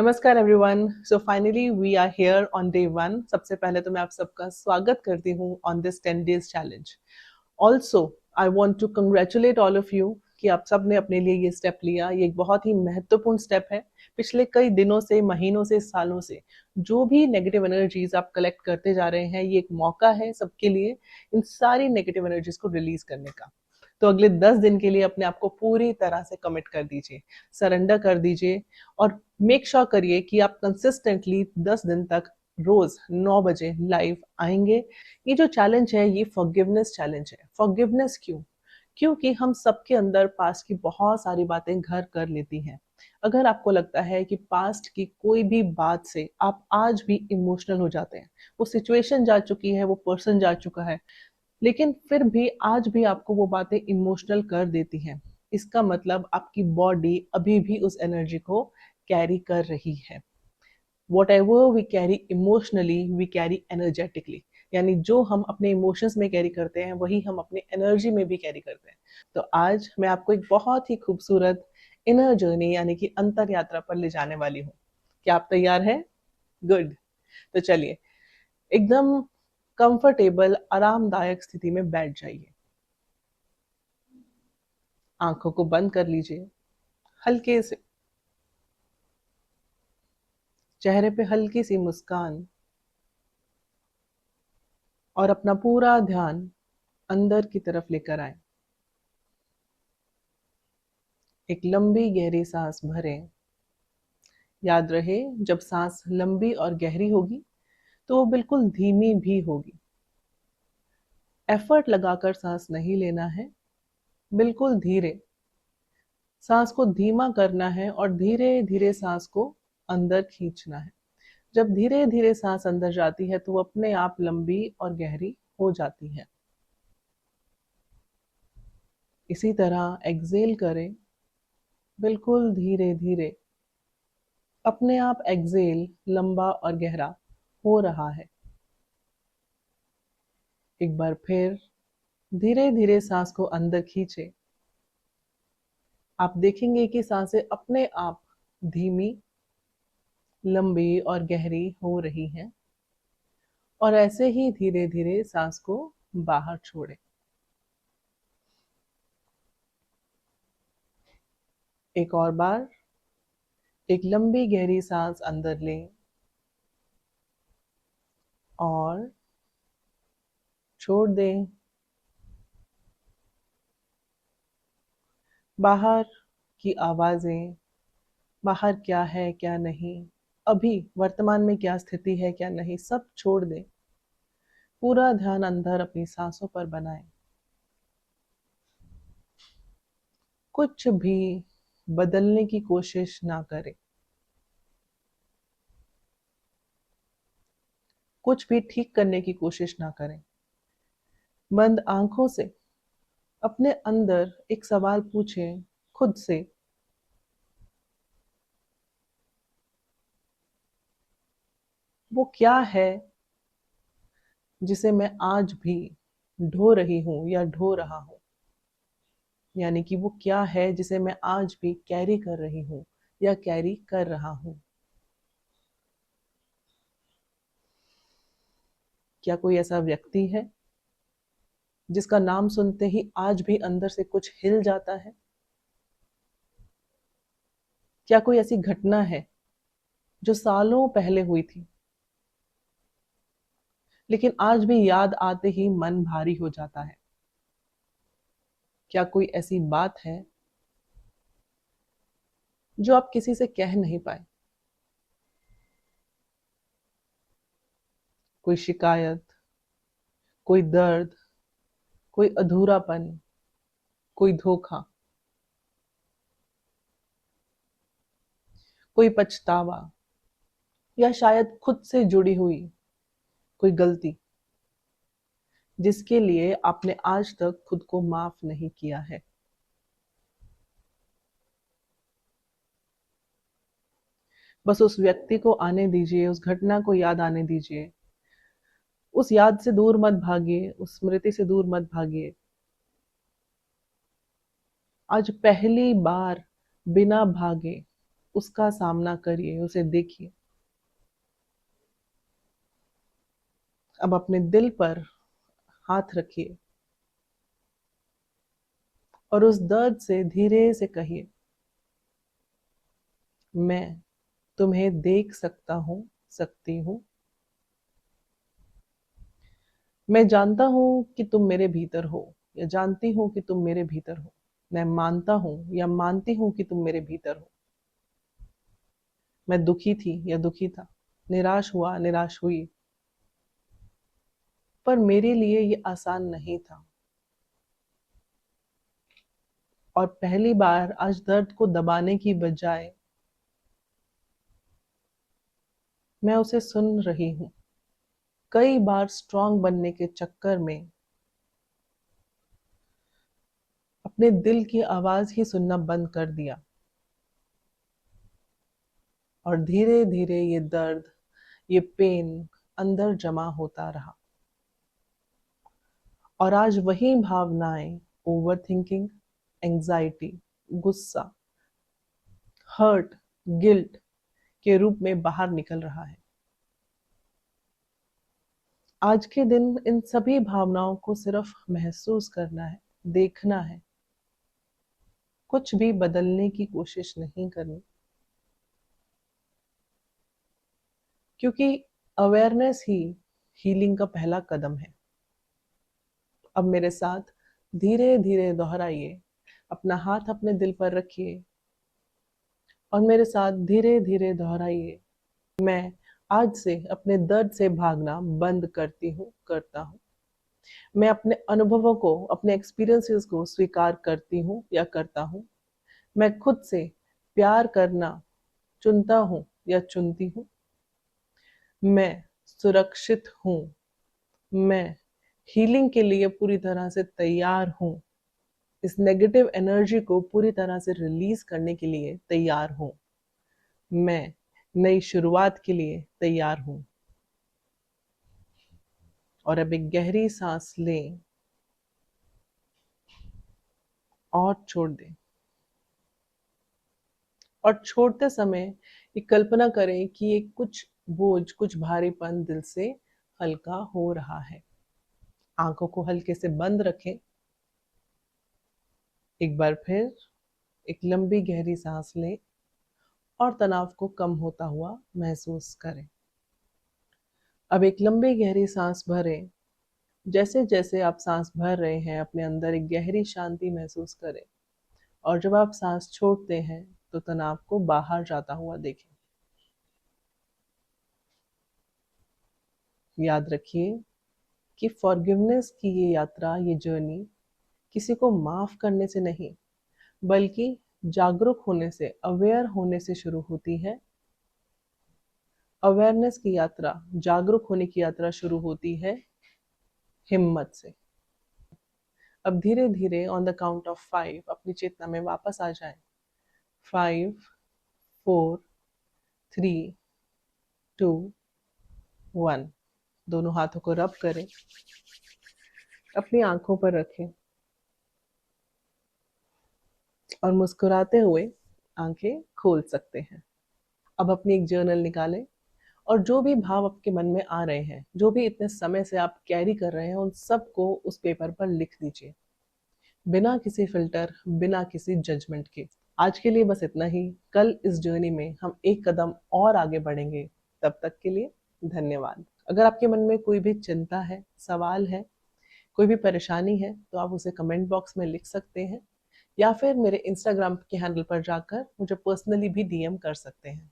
नमस्कार everyone. So finally we are here on day 1। सबसे पहले तो मैं आप सबका स्वागत करती हूँ on this 10 days challenge. Also I want to congratulate all of you कि आप सब ने अपने लिए ये स्टेप लिया। ये एक बहुत ही महत्वपूर्ण स्टेप है। पिछले कई दिनों से, महीनों से, सालों से जो भी नेगेटिव एनर्जीज आप कलेक्ट करते जा रहे हैं, ये एक मौका है सबके लिए इन सारी नेगेटिव एनर्जीज को रिलीज करने का। तो अगले 10 दिन के लिए अपने आप को पूरी तरह से कमिट कर दीजिए, सरेंडर कर दीजिए और मेक श्योर करिए कि आप कंसिस्टेंटली 10 दिन तक रोज 9 बजे लाइव आएंगे। ये जो चैलेंज है ये फॉरगिवनेस चैलेंज है। फॉरगिवनेस क्यों? क्योंकि हम सबके अंदर पास्ट की बहुत सारी बातें घर कर लेती हैं। अगर आपको लगता है कि पास्ट की कोई भी बात से आप आज भी इमोशनल हो जाते हैं, वो सिचुएशन जा चुकी है, वो पर्सन जा चुका है, लेकिन फिर भी आज भी आपको वो बातें इमोशनल कर देती हैं, इसका मतलब आपकी बॉडी अभी भी उस एनर्जी को कैरी कर रही है। Whatever we carry emotionally we carry energetically, यानी जो हम अपने इमोशंस में कैरी करते हैं वही हम अपने एनर्जी में भी कैरी करते हैं। तो आज मैं आपको एक बहुत ही खूबसूरत इनर जर्नी यानी कि अंतर यात्रा पर ले जाने वाली हूँ। क्या आप तैयार हैं? गुड। तो चलिए, एकदम कंफर्टेबल आरामदायक स्थिति में बैठ जाइए। आंखों को बंद कर लीजिए। हल्के से चेहरे पे हल्की सी मुस्कान और अपना पूरा ध्यान अंदर की तरफ लेकर आए। एक लंबी गहरी सांस भरें। याद रहे, जब सांस लंबी और गहरी होगी तो वो बिल्कुल धीमी भी होगी। एफर्ट लगाकर सांस नहीं लेना है, बिल्कुल धीरे। सांस को धीमा करना है और धीरे धीरे सांस को अंदर खींचना है। जब धीरे धीरे सांस अंदर जाती है तो वो अपने आप लंबी और गहरी हो जाती है। इसी तरह एक्सेल करें, बिल्कुल धीरे धीरे। अपने आप एक्सेल लंबा और गहरा हो रहा है। एक बार फिर धीरे धीरे सांस को अंदर खींचे। आप देखेंगे कि सांसें अपने आप धीमी, लंबी और गहरी हो रही हैं और ऐसे ही धीरे धीरे सांस को बाहर छोड़ें। एक और बार, एक लंबी गहरी सांस अंदर लें और छोड़ दें। बाहर की आवाजें, बाहर क्या है क्या नहीं, अभी वर्तमान में क्या स्थिति है क्या नहीं, सब छोड़ दें। पूरा ध्यान अंदर अपनी सांसों पर बनाएं। कुछ भी बदलने की कोशिश ना करें। कुछ भी ठीक करने की कोशिश ना करें। बंद आंखों से अपने अंदर एक सवाल पूछें खुद से। वो क्या है जिसे मैं आज भी ढो रही हूं या ढो रहा हूं? यानी कि वो क्या है जिसे मैं आज भी कैरी कर रही हूं या कैरी कर रहा हूं? क्या कोई ऐसा व्यक्ति है जिसका नाम सुनते ही आज भी अंदर से कुछ हिल जाता है? क्या कोई ऐसी घटना है जो सालों पहले हुई थी लेकिन आज भी याद आते ही मन भारी हो जाता है? क्या कोई ऐसी बात है जो आप किसी से कह नहीं पाए? कोई शिकायत, कोई दर्द, कोई अधूरापन, कोई धोखा, कोई पछतावा या शायद खुद से जुड़ी हुई कोई गलती जिसके लिए आपने आज तक खुद को माफ नहीं किया है? बस उस व्यक्ति को आने दीजिए, उस घटना को याद आने दीजिए। उस याद से दूर मत भागिए, उस स्मृति से दूर मत भागिए। आज पहली बार बिना भागे उसका सामना करिए, उसे देखिए। अब अपने दिल पर हाथ रखिए और उस दर्द से धीरे से कहिए, मैं तुम्हें देख सकता हूँ, सकती हूँ। मैं जानता हूँ कि तुम मेरे भीतर हो, या जानती हूँ कि तुम मेरे भीतर हो। मैं मानता हूँ या मानती हूँ कि तुम मेरे भीतर हो। मैं दुखी थी या दुखी था, निराश हुआ, निराश हुई, पर मेरे लिए ये आसान नहीं था। और पहली बार आज दर्द को दबाने की बजाय मैं उसे सुन रही हूँ। कई बार स्ट्रांग बनने के चक्कर में अपने दिल की आवाज ही सुनना बंद कर दिया, और धीरे धीरे ये दर्द, ये पेन अंदर जमा होता रहा। और आज वही भावनाएं, ओवर थिंकिंग, एंजाइटी, गुस्सा, हर्ट, गिल्ट के रूप में बाहर निकल रहा है। आज के दिन इन सभी भावनाओं को सिर्फ महसूस करना है, देखना है, कुछ भी बदलने की कोशिश नहीं करनी, क्योंकि अवेयरनेस ही हीलिंग का पहला कदम है। अब मेरे साथ धीरे धीरे दोहराइए, अपना हाथ अपने दिल पर रखिए और मेरे साथ धीरे धीरे दोहराइए, मैं आज से अपने दर्द से भागना बंद करती हूँ, करता हूँ। मैं अपने अनुभवों को, अपने एक्सपीरियंसेस को स्वीकार करती हूँ या करता हूँ। मैं खुद से प्यार करना चुनता हूँ या चुनती हूँ। मैं सुरक्षित हूँ। मैं हीलिंग के लिए पूरी तरह से तैयार हूँ। इस नेगेटिव एनर्जी को पूरी तरह से रिलीज करने के लिए तैयार हूँ। मैं नई शुरुआत के लिए तैयार हूँ। और अब एक गहरी सांस लें और छोड़ दें। और छोड़ते समय ये कल्पना करें कि ये कुछ बोझ, कुछ भारीपन दिल से हल्का हो रहा है। आंखों को हल्के से बंद रखें। एक बार फिर एक लंबी गहरी सांस लें और तनाव को कम होता हुआ महसूस करें। अब एक लंबी गहरी सांस भरें। जैसे जैसे आप सांस भर रहे हैं, अपने अंदर एक गहरी शांति महसूस करें। और जब आप सांस छोड़ते हैं तो तनाव को बाहर जाता हुआ देखें। याद रखिए कि फॉरगिवनेस की ये यात्रा, ये जर्नी किसी को माफ करने से नहीं, बल्कि जागरूक होने से, अवेयर होने से शुरू होती है। अवेयरनेस की यात्रा, जागरूक होने की यात्रा शुरू होती है हिम्मत से। अब धीरे धीरे ऑन द काउंट ऑफ 5 अपनी चेतना में वापस आ जाएं। 5, 4, 3, 2, 1। दोनों हाथों को रब करें, अपनी आंखों पर रखें और मुस्कुराते हुए आंखें खोल सकते हैं। अब अपनी एक जर्नल निकालें और जो भी भाव आपके मन में आ रहे हैं, जो भी इतने समय से आप कैरी कर रहे हैं, उन सबको उस पेपर पर लिख दीजिए, बिना किसी फिल्टर, बिना किसी जजमेंट के। आज के लिए बस इतना ही। कल इस जर्नी में हम एक कदम और आगे बढ़ेंगे। तब तक के लिए धन्यवाद। अगर आपके मन में कोई भी चिंता है, सवाल है, कोई भी परेशानी है, तो आप उसे कमेंट बॉक्स में लिख सकते हैं या फिर मेरे इंस्टाग्राम के हैंडल पर जाकर मुझे पर्सनली भी डीएम कर सकते हैं।